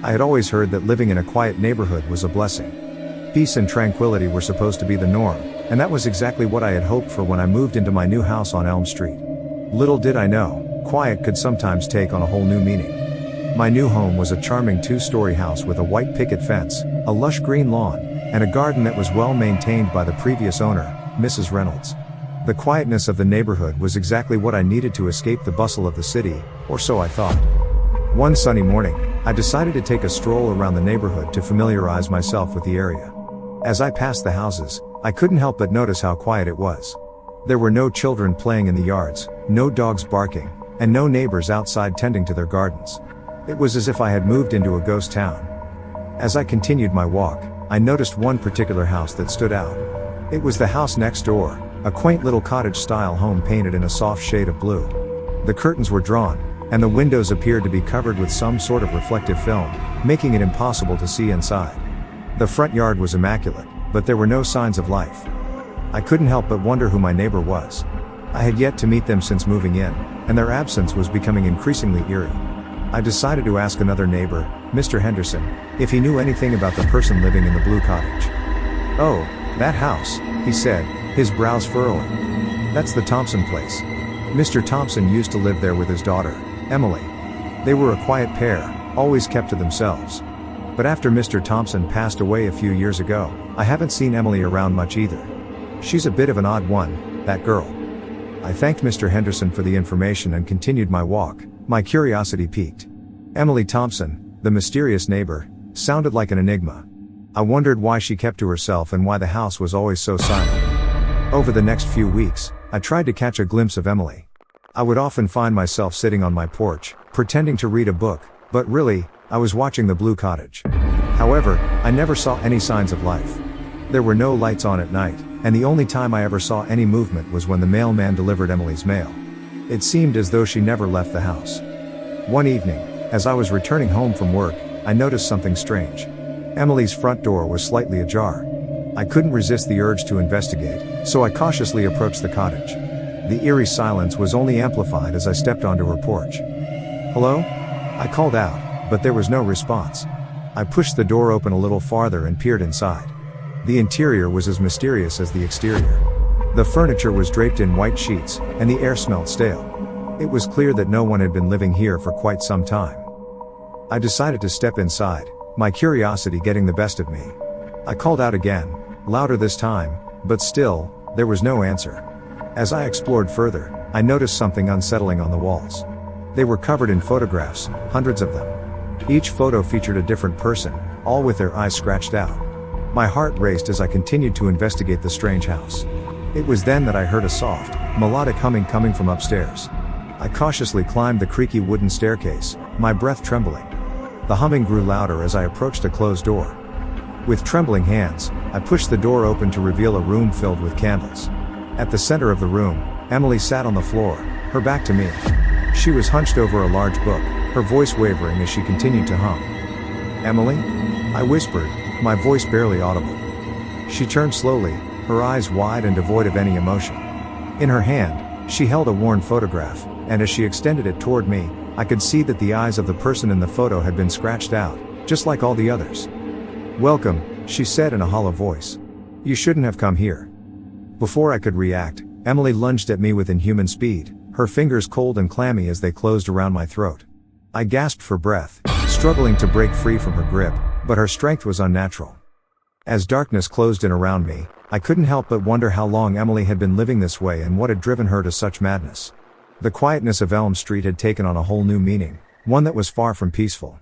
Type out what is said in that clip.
I had always heard that living in a quiet neighborhood was a blessing. Peace and tranquility were supposed to be the norm, and that was exactly what I had hoped for when I moved into my new house on Elm Street. Little did I know, quiet could sometimes take on a whole new meaning. My new home was a charming two-story house with a white picket fence, a lush green lawn, and a garden that was well maintained by the previous owner, Mrs. Reynolds. The quietness of the neighborhood was exactly what I needed to escape the bustle of the city, or so I thought. One sunny morning, I decided to take a stroll around the neighborhood to familiarize myself with the area. As I passed the houses, I couldn't help but notice how quiet it was. There were no children playing in the yards, no dogs barking, and no neighbors outside tending to their gardens. It was as if I had moved into a ghost town. As I continued my walk, I noticed one particular house that stood out. It was the house next door, a quaint little cottage-style home painted in a soft shade of blue. The curtains were drawn, and the windows appeared to be covered with some sort of reflective film, making it impossible to see inside. The front yard was immaculate, but there were no signs of life. I couldn't help but wonder who my neighbor was. I had yet to meet them since moving in, and their absence was becoming increasingly eerie. I decided to ask another neighbor, Mr. Henderson, if he knew anything about the person living in the blue cottage. "Oh, that house," he said, his brows furrowing. "That's the Thompson place. Mr. Thompson used to live there with his daughter, Emily. They were a quiet pair, always kept to themselves. But after Mr. Thompson passed away a few years ago, I haven't seen Emily around much either. She's a bit of an odd one, that girl." I thanked Mr. Henderson for the information and continued my walk, my curiosity piqued. Emily Thompson, the mysterious neighbor, sounded like an enigma. I wondered why she kept to herself and why the house was always so silent. Over the next few weeks, I tried to catch a glimpse of Emily. I would often find myself sitting on my porch, pretending to read a book, but really, I was watching the blue cottage. However, I never saw any signs of life. There were no lights on at night, and the only time I ever saw any movement was when the mailman delivered Emily's mail. It seemed as though she never left the house. One evening, as I was returning home from work, I noticed something strange. Emily's front door was slightly ajar. I couldn't resist the urge to investigate, so I cautiously approached the cottage. The eerie silence was only amplified as I stepped onto her porch. "Hello?" I called out, but there was no response. I pushed the door open a little farther and peered inside. The interior was as mysterious as the exterior. The furniture was draped in white sheets, and the air smelled stale. It was clear that no one had been living here for quite some time. I decided to step inside, my curiosity getting the best of me. I called out again, louder this time, but still, there was no answer. As I explored further, I noticed something unsettling on the walls. They were covered in photographs, hundreds of them. Each photo featured a different person, all with their eyes scratched out. My heart raced as I continued to investigate the strange house. It was then that I heard a soft, melodic humming coming from upstairs. I cautiously climbed the creaky wooden staircase, my breath trembling. The humming grew louder as I approached a closed door. With trembling hands, I pushed the door open to reveal a room filled with candles. At the center of the room, Emily sat on the floor, her back to me. She was hunched over a large book, her voice wavering as she continued to hum. "Emily?" I whispered, my voice barely audible. She turned slowly, her eyes wide and devoid of any emotion. In her hand, she held a worn photograph, and as she extended it toward me, I could see that the eyes of the person in the photo had been scratched out, just like all the others. "Welcome," she said in a hollow voice. "You shouldn't have come here." Before I could react, Emily lunged at me with inhuman speed, her fingers cold and clammy as they closed around my throat. I gasped for breath, struggling to break free from her grip, but her strength was unnatural. As darkness closed in around me, I couldn't help but wonder how long Emily had been living this way and what had driven her to such madness. The quietness of Elm Street had taken on a whole new meaning, one that was far from peaceful.